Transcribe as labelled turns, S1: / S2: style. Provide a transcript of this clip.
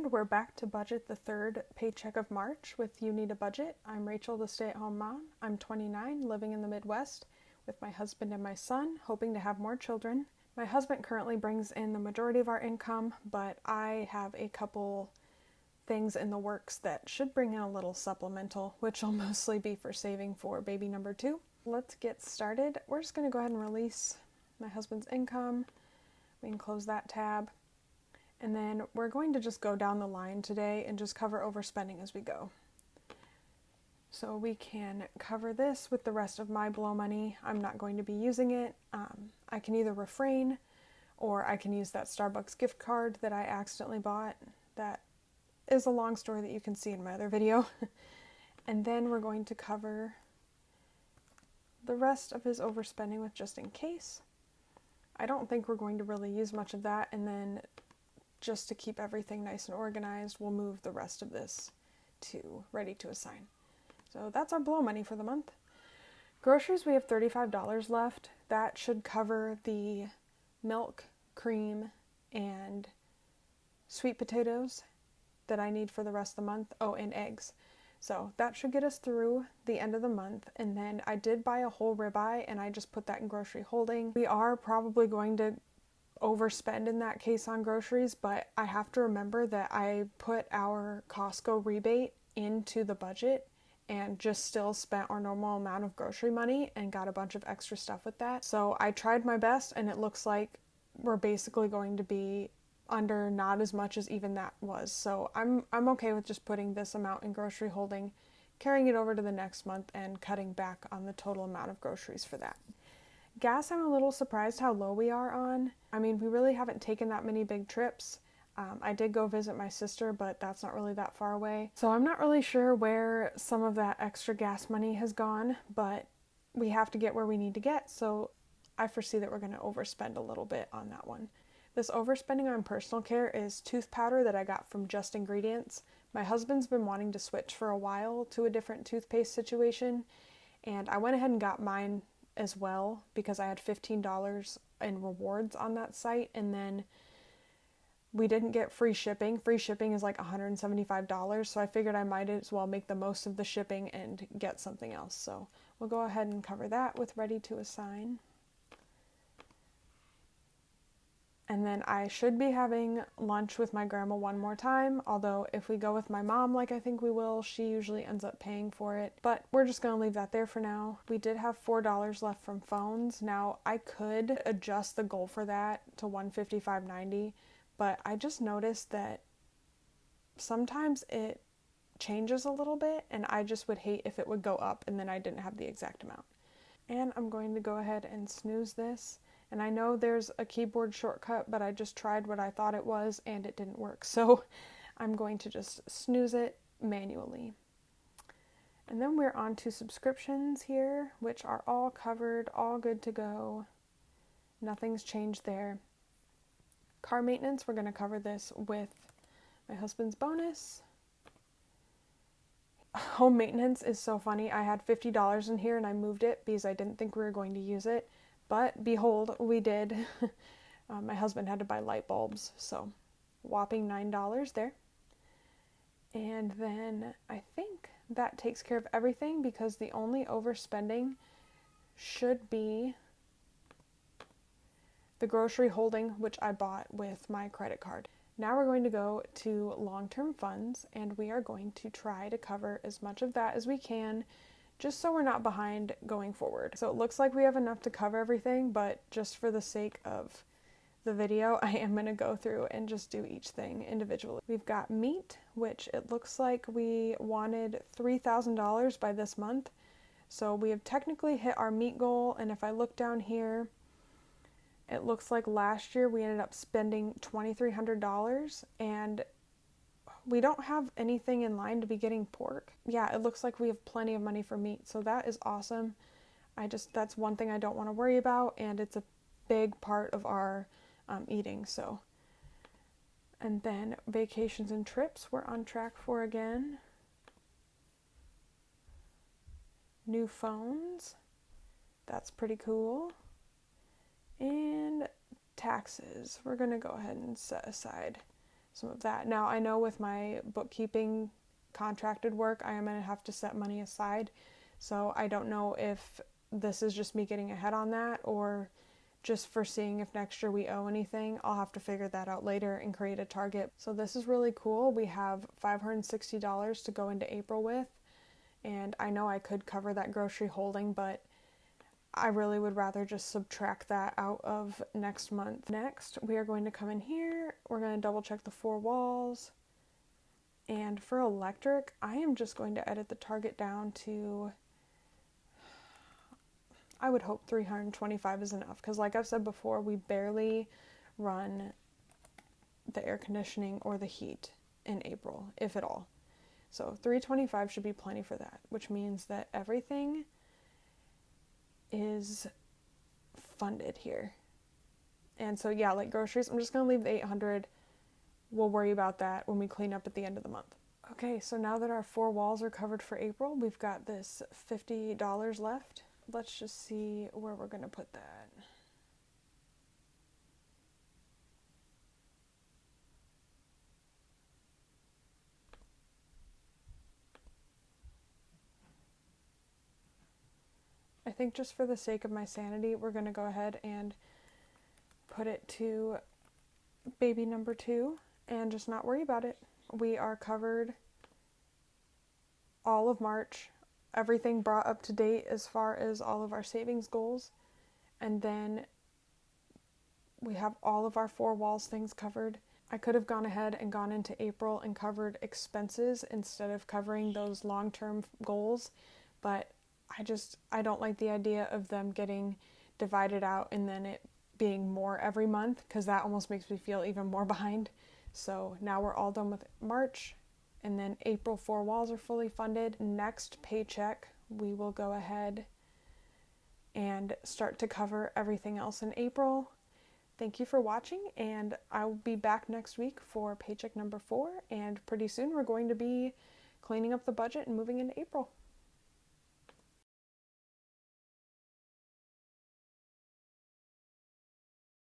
S1: And we're back to budget the third paycheck of March with You Need a Budget. I'm Rachel, the stay-at-home mom. I'm 29, living in the Midwest with my husband and my son, hoping to have more children. My husband currently brings in the majority of our income, but I have a couple things in the works that should bring in a little supplemental, which will mostly be for saving for baby number 2. Let's get started. We're just going to go ahead and release my husband's income. We can close that tab. And then we're going to just go down the line today and just cover overspending as we go. So we can cover this with the rest of my blow money. I'm not going to be using it. I can either refrain or I can use that Starbucks gift card that I accidentally bought. That is a long story that you can see in my other video. And then we're going to cover the rest of his overspending with just in case. I don't think we're going to really use much of that, and then just to keep everything nice and organized, we'll move the rest of this to ready to assign. So that's our blow money for the month. Groceries, we have $35 left. That should cover the milk, cream, and sweet potatoes that I need for the rest of the month. Oh, and eggs. So that should get us through the end of the month. And then I did buy a whole ribeye and I just put that in grocery holding. We are probably going to overspend in that case on groceries, but I have to remember that I put our Costco rebate into the budget and just still spent our normal amount of grocery money and got a bunch of extra stuff with that. So I tried my best and it looks like we're basically going to be under not as much as even that was. So I'm okay with just putting this amount in grocery holding, carrying it over to the next month and cutting back on the total amount of groceries for that. Gas, I'm a little surprised how low we are on. I mean, we really haven't taken that many big trips. I did go visit my sister, but that's not really that far away. So I'm not really sure where some of that extra gas money has gone, but we have to get where we need to get. So I foresee that we're going to overspend a little bit on that one. This overspending on personal care is tooth powder that I got from Just Ingredients. My husband's been wanting to switch for a while to a different toothpaste situation, and I went ahead and got mine as well because I had $15 in rewards on that site, and then we didn't get free shipping. Free shipping is like $175, so I figured I might as well make the most of the shipping and get something else. So we'll go ahead and cover that with ready to assign. And then I should be having lunch with my grandma one more time, although if we go with my mom like I think we will, she usually ends up paying for it. But we're just going to leave that there for now. We did have $4 left from phones. Now I could adjust the goal for that to $155.90, but I just noticed that sometimes it changes a little bit and I just would hate if it would go up and then I didn't have the exact amount. And I'm going to go ahead and snooze this. And I know there's a keyboard shortcut, but I just tried what I thought it was and it didn't work. So I'm going to just snooze it manually. And then we're on to subscriptions here, which are all covered, all good to go. Nothing's changed there. Car maintenance, we're going to cover this with my husband's bonus. Home maintenance is so funny. I had $50 in here and I moved it because I didn't think we were going to use it. But behold, we did. My husband had to buy light bulbs, so whopping $9 there. And then I think that takes care of everything because the only overspending should be the grocery holding, which I bought with my credit card. Now we're going to go to long-term funds, and we are going to try to cover as much of that as we can, just so we're not behind going forward. So it looks like we have enough to cover everything, but just for the sake of the video, I am going to go through and just do each thing individually. We've got meat, which it looks like we wanted $3,000 by this month. So we have technically hit our meat goal, and if I look down here, it looks like last year we ended up spending $2,300, and we don't have anything in line to be getting pork. Yeah, it looks like we have plenty of money for meat, so that is awesome. That's one thing I don't want to worry about, and it's a big part of our eating, so. And then vacations and trips we're on track for again. New phones, that's pretty cool. And taxes, we're going to go ahead and set aside some of that. Now, I know with my bookkeeping contracted work, I am going to have to set money aside. So I don't know if this is just me getting ahead on that or just foreseeing if next year we owe anything. I'll have to figure that out later and create a target. So this is really cool. We have $560 to go into April with, and I know I could cover that grocery holding, but I really would rather just subtract that out of next month. Next, we are going to come in here. We're going to double check the 4 walls. And for electric, I am just going to edit the target down to, I would hope 325 is enough, because like I've said before, we barely run the air conditioning or the heat in April, if at all. So 325 should be plenty for that, which means that everything is funded here. And so yeah, like groceries, I'm just going to leave the 800. We'll worry about that when we clean up at the end of the month. Okay, so now that our 4 walls are covered for April, we've got this $50 left. Let's just see where we're going to put that. I think just for the sake of my sanity, we're going to go ahead and put it to baby number 2 and just not worry about it. We are covered all of March, everything brought up to date as far as all of our savings goals, and then we have all of our 4 walls things covered. I could have gone ahead and gone into April and covered expenses instead of covering those long-term goals, but I don't like the idea of them getting divided out and then it being more every month, because that almost makes me feel even more behind. So now we're all done with March, and then April 4 walls are fully funded. Next paycheck, we will go ahead and start to cover everything else in April. Thank you for watching, and I'll be back next week for paycheck number 4, and pretty soon we're going to be cleaning up the budget and moving into April.